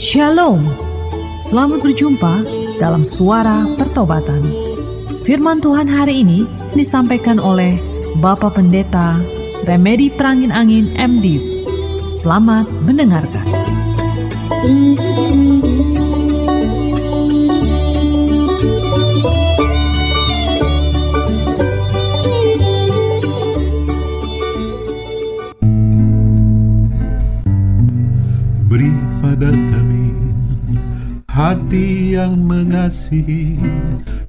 Shalom, selamat berjumpa dalam Suara Pertobatan. Firman Tuhan hari ini disampaikan oleh Bapak Pendeta Remedi Perangin Angin MDiv. Selamat mendengarkan. Beri pada kami hati yang mengasihi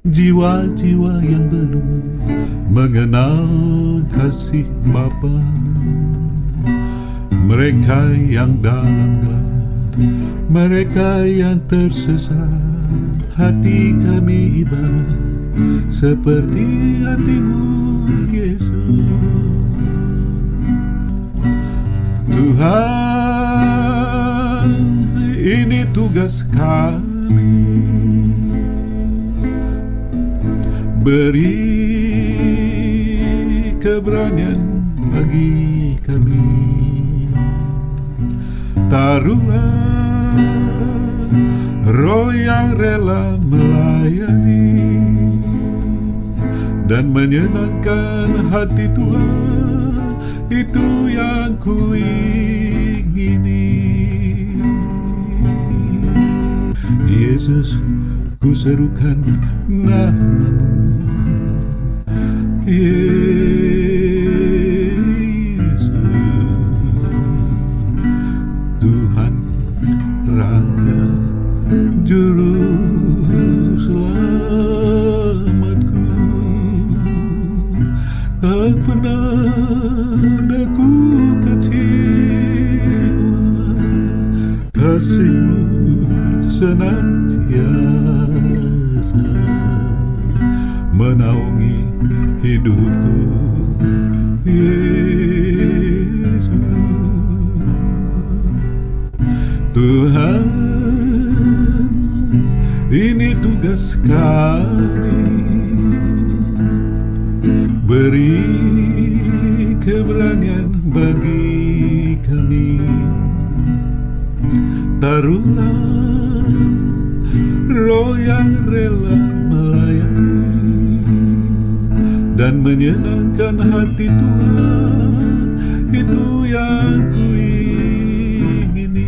jiwa-jiwa yang belum mengenal kasih Bapa. Mereka yang dalam gelap, mereka yang tersesat, hati kami iba seperti hatimu, Yesus. Tuhan, ini tugas kami, beri keberanian bagi kami. Taruhlah roh yang rela melayani dan menyenangkan hati Tuhan, itu yang ku ingini. Yesus, ku serukan namamu. Yesus, Tuhan Raja Juru Selamatku. Tak pernah aku kecewa, kasih-Mu senantiasa menaungi hidupku, Yesus. Tuhan, ini tugas kami, beri keberanian bagi kami. Taruhlah roh yang rela melayani dan menyenangkan hati Tuhan, itu yang ku ingini.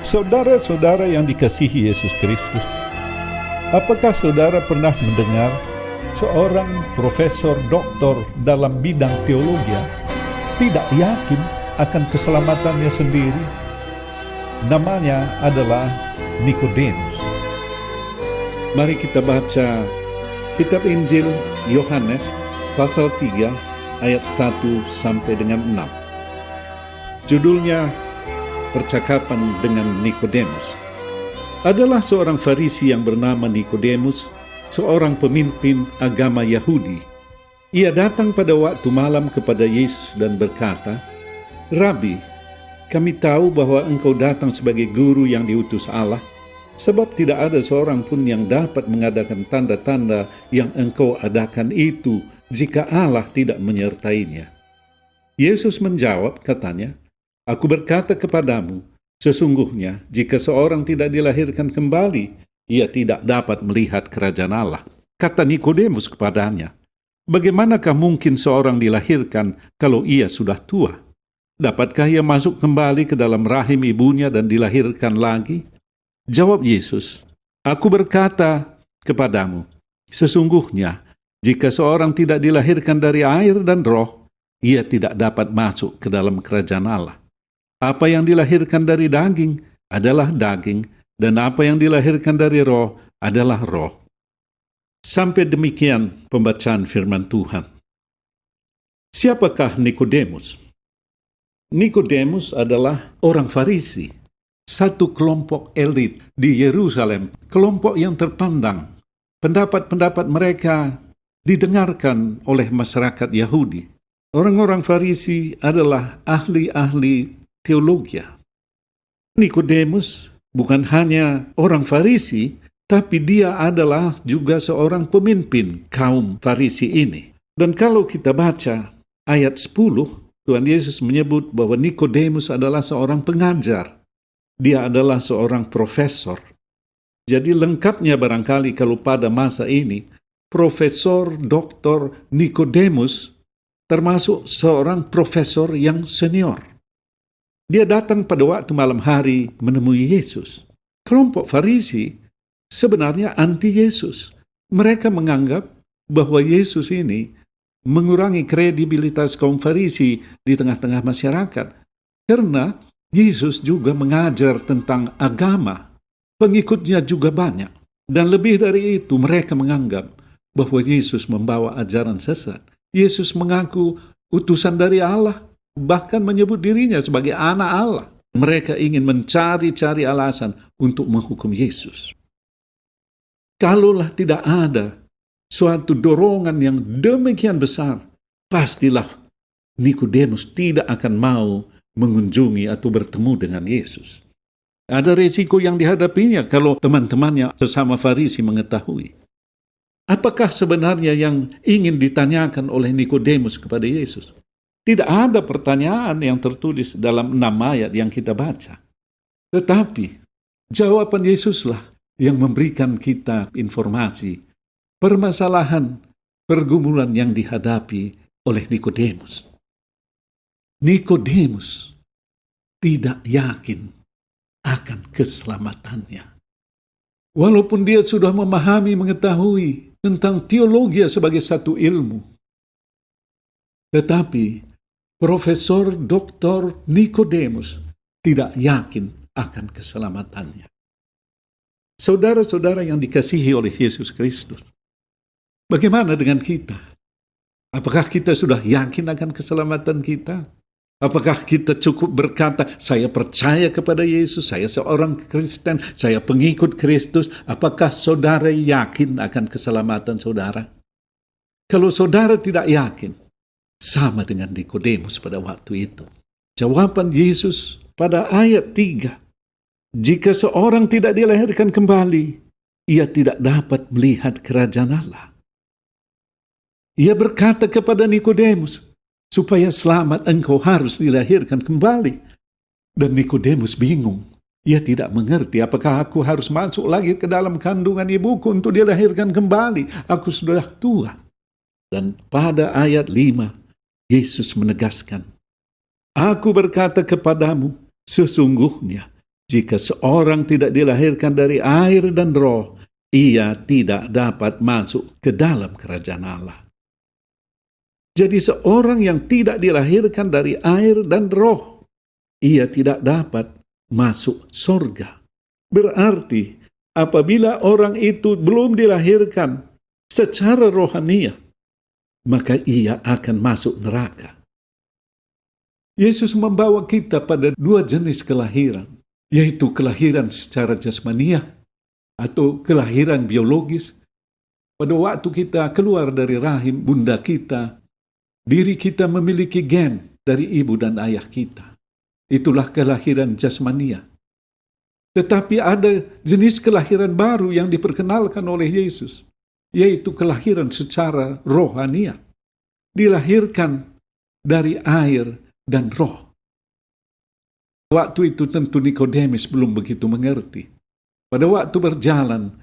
Saudara-saudara yang dikasihi Yesus Kristus, apakah saudara pernah mendengar seorang profesor doktor dalam bidang teologi tidak yakin akan keselamatannya sendiri? Namanya adalah Nikodemus. Mari kita baca kitab Injil Yohanes pasal 3 ayat 1 sampai dengan 6. Judulnya Percakapan dengan Nikodemus. Adalah seorang Farisi yang bernama Nikodemus, seorang pemimpin agama Yahudi. Ia datang pada waktu malam kepada Yesus dan berkata, "Rabi, kami tahu bahwa engkau datang sebagai guru yang diutus Allah, sebab tidak ada seorang pun yang dapat mengadakan tanda-tanda yang engkau adakan itu jika Allah tidak menyertainya." Yesus menjawab, katanya, "Aku berkata kepadamu, sesungguhnya jika seorang tidak dilahirkan kembali, ia tidak dapat melihat kerajaan Allah." Kata Nikodemus kepadanya, "Bagaimanakah mungkin seorang dilahirkan kalau ia sudah tua? Dapatkah ia masuk kembali ke dalam rahim ibunya dan dilahirkan lagi?" Jawab Yesus, "Aku berkata kepadamu, sesungguhnya Jika seorang tidak dilahirkan dari air dan roh, ia tidak dapat masuk ke dalam kerajaan Allah. Apa yang dilahirkan dari daging adalah daging, dan apa yang dilahirkan dari roh adalah roh. Sampai demikian pembacaan firman Tuhan. Siapakah Nikodemus? Nikodemus adalah orang Farisi, satu kelompok elit di Yerusalem, kelompok yang terpandang. Pendapat-pendapat mereka didengarkan oleh masyarakat Yahudi. Orang-orang Farisi adalah ahli-ahli teologi. Nikodemus bukan hanya orang Farisi, tapi dia adalah juga seorang pemimpin kaum Farisi ini. Dan kalau kita baca ayat 10, Tuhan Yesus menyebut bahwa Nikodemus adalah seorang pengajar. Dia adalah seorang profesor. Jadi lengkapnya barangkali kalau pada masa ini, Profesor Dr. Nikodemus termasuk seorang profesor yang senior. Dia datang pada waktu malam hari menemui Yesus. Kelompok Farisi sebenarnya anti-Yesus. Mereka menganggap bahwa Yesus ini mengurangi kredibilitas kaum Farisi di tengah-tengah masyarakat. Karena Yesus juga mengajar tentang agama. Pengikutnya juga banyak. Dan lebih dari itu, mereka menganggap bahwa Yesus membawa ajaran sesat. Yesus mengaku utusan dari Allah, bahkan menyebut dirinya sebagai anak Allah. Mereka ingin mencari-cari alasan untuk menghukum Yesus. Kalaulah tidak ada suatu dorongan yang demikian besar, pastilah Nikodemus tidak akan mau mengunjungi atau bertemu dengan Yesus. Ada resiko yang dihadapinya kalau teman-temannya sesama Farisi mengetahui. Apakah sebenarnya yang ingin ditanyakan oleh Nikodemus kepada Yesus? Tidak ada pertanyaan yang tertulis dalam 6 ayat yang kita baca. Tetapi jawaban Yesuslah yang memberikan kita informasi permasalahan pergumulan yang dihadapi oleh Nikodemus. Nikodemus tidak yakin akan keselamatannya. Walaupun dia sudah memahami, mengetahui tentang teologi sebagai satu ilmu. Tetapi Profesor Dr. Nikodemus tidak yakin akan keselamatannya. Saudara-saudara yang dikasihi oleh Yesus Kristus, bagaimana dengan kita? Apakah kita sudah yakin akan keselamatan kita? Apakah kita cukup berkata, saya percaya kepada Yesus, saya seorang Kristen, saya pengikut Kristus? Apakah saudara yakin akan keselamatan saudara? Kalau saudara tidak yakin, sama dengan Nikodemus pada waktu itu. Jawaban Yesus pada ayat 3. Jika seorang tidak dilahirkan kembali, ia tidak dapat melihat kerajaan Allah. Ia berkata kepada Nikodemus, supaya selamat engkau harus dilahirkan kembali. Dan Nikodemus bingung. Ia tidak mengerti apakah aku harus masuk lagi ke dalam kandungan ibuku untuk dilahirkan kembali. Aku sudah tua. Dan pada ayat 5, Yesus menegaskan, aku berkata kepadamu, sesungguhnya jika seorang tidak dilahirkan dari air dan roh, ia tidak dapat masuk ke dalam kerajaan Allah. Jadi seorang yang tidak dilahirkan dari air dan roh, ia tidak dapat masuk surga. Berarti apabila orang itu belum dilahirkan secara rohania, maka ia akan masuk neraka. Yesus membawa kita pada 2 jenis kelahiran, yaitu kelahiran secara jasmania atau kelahiran biologis. Pada waktu kita keluar dari rahim bunda kita, diri kita memiliki gen dari ibu dan ayah kita. Itulah kelahiran jasmania. Tetapi ada jenis kelahiran baru yang diperkenalkan oleh Yesus, yaitu kelahiran secara rohania. Dilahirkan dari air dan roh. Waktu itu tentu Nikodemus belum begitu mengerti. Pada waktu berjalan,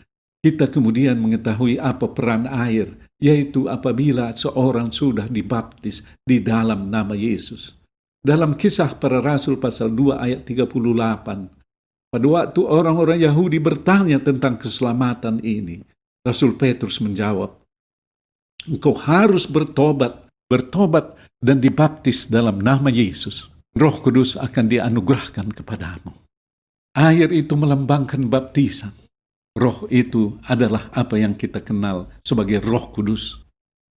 kita kemudian mengetahui apa peran air, yaitu apabila seorang sudah dibaptis di dalam nama Yesus. Dalam Kisah Para Rasul pasal 2 ayat 38, pada waktu orang-orang Yahudi bertanya tentang keselamatan ini, Rasul Petrus menjawab, Engkau harus bertobat dan dibaptis dalam nama Yesus. Roh Kudus akan dianugerahkan kepadamu. Air itu melambangkan baptisan. Roh itu adalah apa yang kita kenal sebagai Roh Kudus.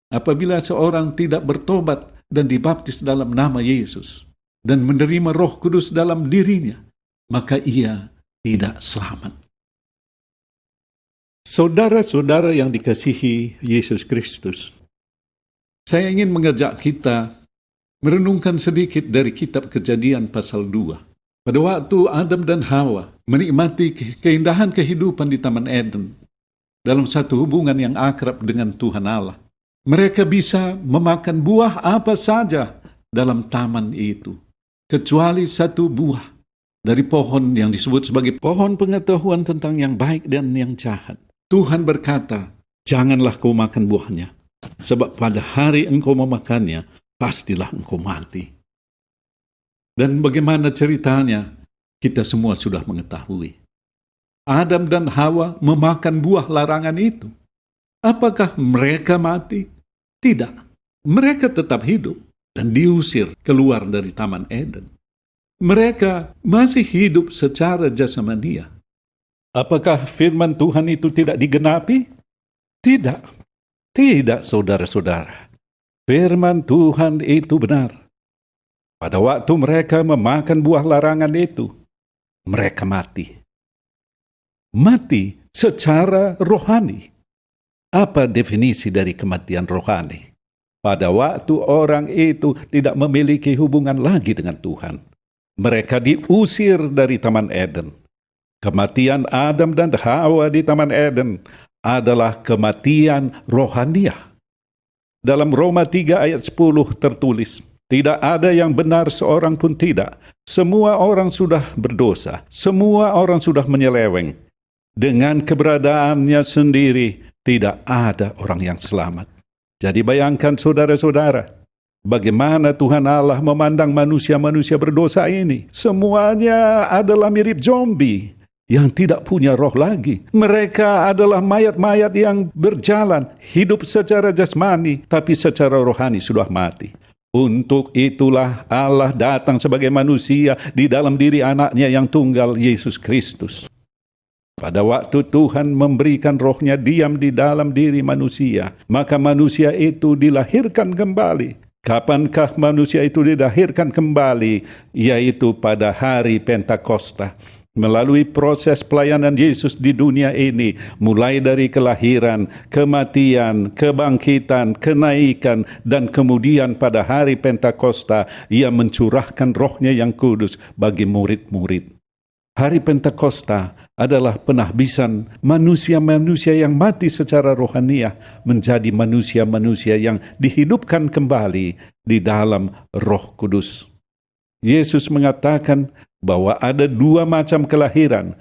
Apabila seorang tidak bertobat dan dibaptis dalam nama Yesus dan menerima Roh Kudus dalam dirinya, maka ia tidak selamat. Saudara-saudara yang dikasihi Yesus Kristus, saya ingin mengajak kita merenungkan sedikit dari kitab Kejadian pasal 2. Pada waktu Adam dan Hawa menikmati keindahan kehidupan di Taman Eden dalam satu hubungan yang akrab dengan Tuhan Allah, mereka bisa memakan buah apa saja dalam taman itu, kecuali satu buah dari pohon yang disebut sebagai pohon pengetahuan tentang yang baik dan yang jahat. Tuhan berkata, janganlah kau makan buahnya, sebab pada hari engkau memakannya, pastilah engkau mati. Dan bagaimana ceritanya, kita semua sudah mengetahui. Adam dan Hawa memakan buah larangan itu. Apakah mereka mati? Tidak. Mereka tetap hidup dan diusir keluar dari Taman Eden. Mereka masih hidup secara jasmania. Apakah firman Tuhan itu tidak digenapi? Tidak. Tidak, saudara-saudara. Firman Tuhan itu benar. Pada waktu mereka memakan buah larangan itu, mereka mati. Mati secara rohani. Apa definisi dari kematian rohani? Pada waktu orang itu tidak memiliki hubungan lagi dengan Tuhan. Mereka diusir dari Taman Eden. Kematian Adam dan Hawa di Taman Eden adalah kematian rohaniah. Dalam Roma 3 ayat 10 tertulis, tidak ada yang benar seorang pun tidak. Semua orang sudah berdosa. Semua orang sudah menyeleweng. Dengan keberadaannya sendiri, tidak ada orang yang selamat. Jadi bayangkan saudara-saudara, bagaimana Tuhan Allah memandang manusia-manusia berdosa ini. Semuanya adalah mirip zombie yang tidak punya roh lagi. Mereka adalah mayat-mayat yang berjalan, hidup secara jasmani, tapi secara rohani sudah mati. Untuk itulah Allah datang sebagai manusia di dalam diri anaknya yang tunggal, Yesus Kristus. Pada waktu Tuhan memberikan rohnya diam di dalam diri manusia, maka manusia itu dilahirkan kembali. Kapankah manusia itu dilahirkan kembali? Yaitu pada hari Pentakosta. Melalui proses pelayanan Yesus di dunia ini, mulai dari kelahiran, kematian, kebangkitan, kenaikan, dan kemudian pada hari Pentakosta, Ia mencurahkan rohnya yang kudus bagi murid-murid. Hari Pentakosta adalah penahbisan manusia-manusia yang mati secara rohaniah menjadi manusia-manusia yang dihidupkan kembali di dalam Roh Kudus. Yesus mengatakan bahwa ada dua macam kelahiran.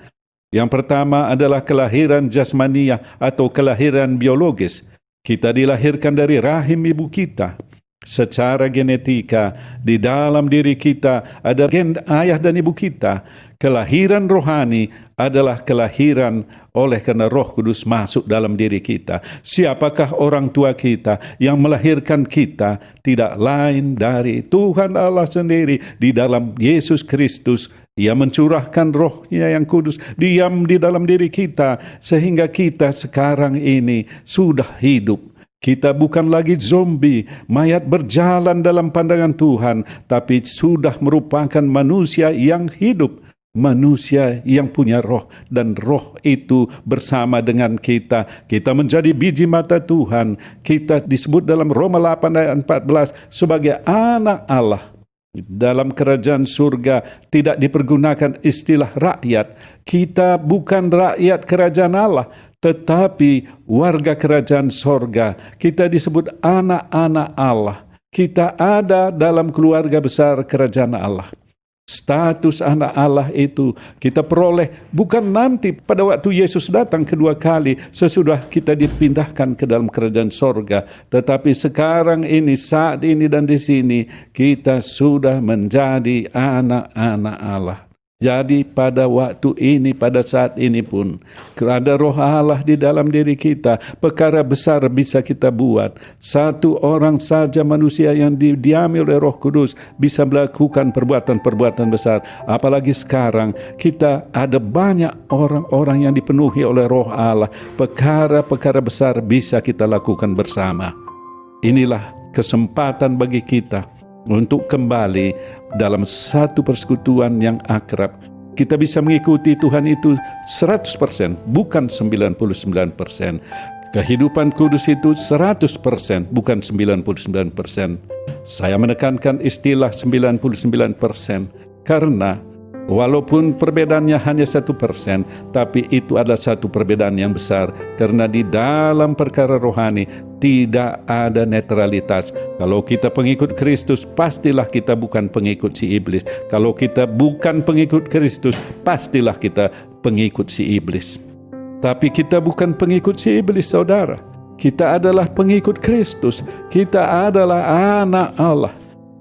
Yang pertama adalah kelahiran jasmania atau kelahiran biologis. Kita dilahirkan dari rahim ibu kita. Secara genetika, di dalam diri kita ada gen ayah dan ibu kita. Kelahiran rohani adalah kelahiran oleh karena Roh Kudus masuk dalam diri kita. Siapakah orang tua kita yang melahirkan kita? Tidak lain dari Tuhan Allah sendiri di dalam Yesus Kristus. Ia mencurahkan rohnya yang kudus diam di dalam diri kita sehingga kita sekarang ini sudah hidup. Kita bukan lagi zombie, mayat berjalan dalam pandangan Tuhan, tapi sudah merupakan manusia yang hidup. Manusia yang punya roh, dan roh itu bersama dengan kita. Kita menjadi biji mata Tuhan. Kita disebut dalam Roma 8 ayat 14 sebagai anak Allah. Dalam kerajaan surga tidak dipergunakan istilah rakyat. Kita bukan rakyat kerajaan Allah, tetapi warga kerajaan sorga. Kita disebut anak-anak Allah. Kita ada dalam keluarga besar kerajaan Allah. Status anak Allah itu kita peroleh bukan nanti pada waktu Yesus datang kedua kali sesudah kita dipindahkan ke dalam kerajaan sorga, tetapi sekarang ini, saat ini dan di sini kita sudah menjadi anak-anak Allah. Jadi pada waktu ini, pada saat ini pun, ada roh Allah di dalam diri kita, perkara besar bisa kita buat. Satu orang saja manusia yang didiami oleh Roh Kudus bisa melakukan perbuatan-perbuatan besar. Apalagi sekarang kita ada banyak orang-orang yang dipenuhi oleh roh Allah. Perkara-perkara besar bisa kita lakukan bersama. Inilah kesempatan bagi kita untuk kembali dalam satu persekutuan yang akrab. Kita bisa mengikuti Tuhan itu 100%, bukan 99%. Kehidupan kudus itu 100%, bukan 99%. Saya menekankan istilah 99% karena walaupun perbedaannya hanya 1%, tapi itu adalah satu perbedaan yang besar. Karena di dalam perkara rohani tidak ada netralitas. Kalau kita pengikut Kristus, pastilah kita bukan pengikut si iblis. Kalau kita bukan pengikut Kristus, pastilah kita pengikut si iblis. Tapi kita bukan pengikut si iblis, saudara. Kita adalah pengikut Kristus. Kita adalah anak Allah.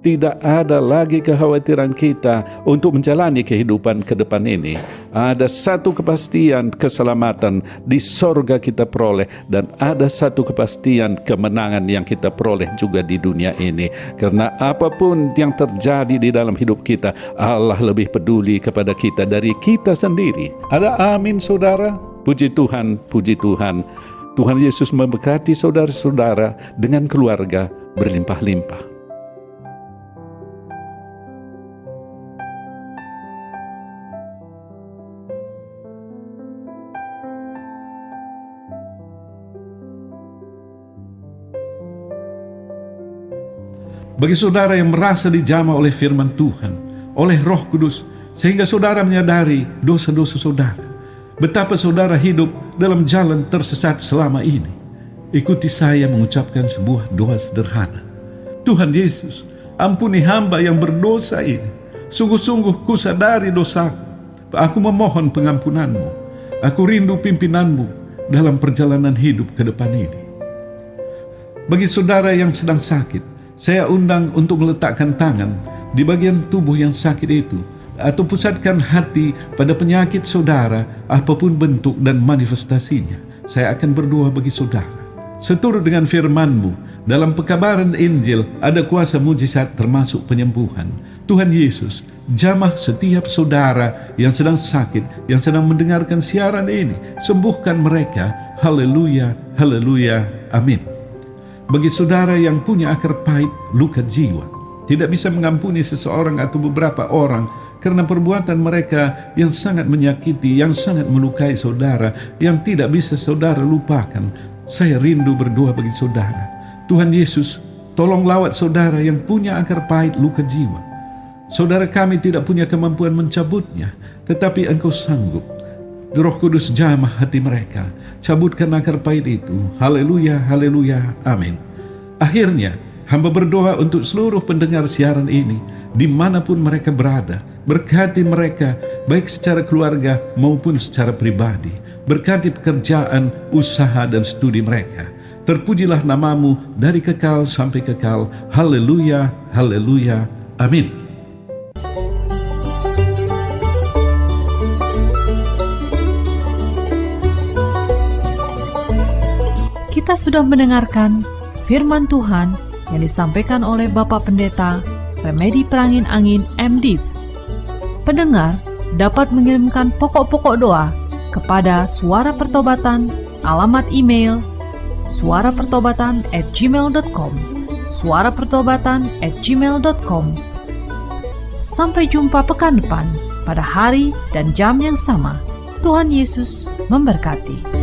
Tidak ada lagi kekhawatiran kita untuk menjalani kehidupan ke depan ini. Ada satu kepastian keselamatan di sorga kita peroleh, dan ada satu kepastian kemenangan yang kita peroleh juga di dunia ini. Karena apapun yang terjadi di dalam hidup kita, Allah lebih peduli kepada kita dari kita sendiri. Ada amin, saudara? Puji Tuhan, puji Tuhan. Tuhan Yesus memberkati saudara-saudara dengan keluarga berlimpah-limpah. Bagi saudara yang merasa dijamah oleh firman Tuhan, oleh Roh Kudus, sehingga saudara menyadari dosa-dosa saudara, betapa saudara hidup dalam jalan tersesat selama ini, ikuti saya mengucapkan sebuah doa sederhana. Tuhan Yesus, ampuni hamba yang berdosa ini. Sungguh-sungguh ku sadari dosaku. Aku memohon pengampunanmu. Aku rindu pimpinanmu dalam perjalanan hidup ke depan ini. Bagi saudara yang sedang sakit, saya undang untuk meletakkan tangan di bagian tubuh yang sakit itu, atau pusatkan hati pada penyakit saudara, apapun bentuk dan manifestasinya. Saya akan berdoa bagi saudara. Seturut dengan firman-Mu, dalam pekabaran Injil ada kuasa mujizat termasuk penyembuhan. Tuhan Yesus, jamah setiap saudara yang sedang sakit, yang sedang mendengarkan siaran ini. Sembuhkan mereka. Haleluya, haleluya, amin. Bagi saudara yang punya akar pahit, luka jiwa, tidak bisa mengampuni seseorang atau beberapa orang karena perbuatan mereka yang sangat menyakiti, yang sangat melukai saudara, yang tidak bisa saudara lupakan, saya rindu berdoa bagi saudara. Tuhan Yesus, tolong lawat saudara yang punya akar pahit, luka jiwa. Saudara kami tidak punya kemampuan mencabutnya, tetapi Engkau sanggup. Roh Kudus jamah hati mereka, cabutkan akar pahit itu. Haleluya, haleluya, amin. Akhirnya, hamba berdoa untuk seluruh pendengar siaran ini, dimanapun mereka berada. Berkati mereka, baik secara keluarga maupun secara pribadi. Berkati pekerjaan, usaha, dan studi mereka. Terpujilah nama-Mu dari kekal sampai kekal. Haleluya, haleluya, amin. Kita sudah mendengarkan firman Tuhan yang disampaikan oleh Bapak Pendeta Remedi Prangin Angin MDiv. Pendengar dapat mengirimkan pokok-pokok doa kepada Suara Pertobatan, alamat email suarapertobatan@gmail.com, suarapertobatan@gmail.com. Sampai jumpa pekan depan pada hari dan jam yang sama. Tuhan Yesus memberkati.